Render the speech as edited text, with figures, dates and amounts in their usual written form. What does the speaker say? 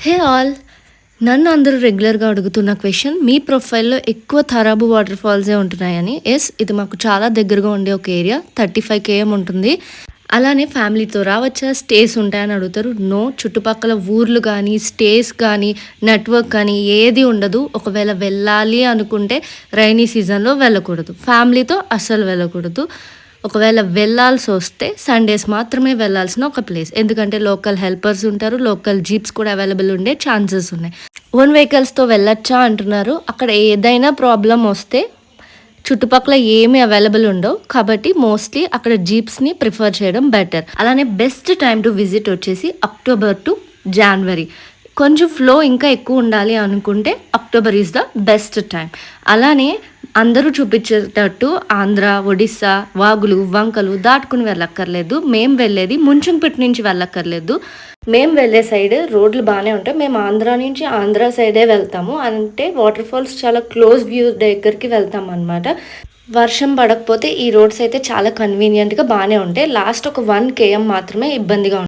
Hey all! నన్ను అందరూ రెగ్యులర్‌గా అడుగుతున్న క్వెషన్ మీ ప్రొఫైల్‌లో ఎక్కువ తరాబు వాటర్ ఫాల్సే ఉంటున్నాయని. యెస్, ఇది మాకు చాలా దగ్గరగా ఉండే ఒక ఏరియా. 35 కేఎం ఉంటుంది. అలానే ఫ్యామిలీతో రావచ్చా? స్టేస్ ఉంటాయని అడుగుతారు. నో, చుట్టుపక్కల ఊర్లు గానీ, స్టేస్ కానీ, నెట్‌వర్క్ కానీ ఏది ఉండదు. ఒకవేళ వెళ్ళాలి అనుకుంటే రైనీ సీజన్‌లో వెళ్ళకూడదు. ఫ్యామిలీతో అస్సలు వెళ్ళకూడదు. ఒకవేళ వెళ్ళాల్సొస్తే సండేస్ మాత్రమే వెళ్ళాల్సిన ఒక ప్లేస్. ఎందుకంటే లోకల్ హెల్పర్స్ ఉంటారు. లోకల్ జీప్స్ కూడా అవైలబుల్ ఉండే ఛాన్సెస్ ఉన్నాయి. ఓన్ వెహికల్స్‌తో వెళ్ళొచ్చా అంటున్నారు. అక్కడ ఏదైనా ప్రాబ్లమ్ వస్తే చుట్టుపక్కల ఏమీ అవైలబుల్ ఉండవు. కాబట్టి మోస్ట్‌లీ అక్కడ జీప్స్‌ని ప్రిఫర్ చేయడం బెటర్. అలానే బెస్ట్ టైమ్ టు విజిట్ వచ్చేసి అక్టోబర్ టు జాన్వరి. కొంచెం ఫ్లో ఇంకా ఎక్కువ ఉండాలి అనుకుంటే October is the best time. అలానే అందరూ చూపించేటట్టు ఆంధ్ర, ఒడిస్సా, వాగులు, వంకలు దాటుకుని వెళ్ళక్కర్లేదు. మేము వెళ్ళేది ముంచంపేట నుంచి వెళ్ళక్కర్లేదు. మేము వెళ్ళే సైడ్ రోడ్లు బాగానే ఉంటాయి. మేము ఆంధ్ర నుంచి ఆంధ్ర సైడే వెళ్తాము. అంటే వాటర్ ఫాల్స్ చాలా క్లోజ్ వ్యూ దగ్గరికి వెళ్తాం అనమాట. వర్షం పడకపోతే ఈ రోడ్స్ అయితే చాలా కన్వీనియంట్‌గా బాగానే ఉంటాయి. లాస్ట్ ఒక 1 కేఎం మాత్రమే ఇబ్బందిగా ఉంటుంది.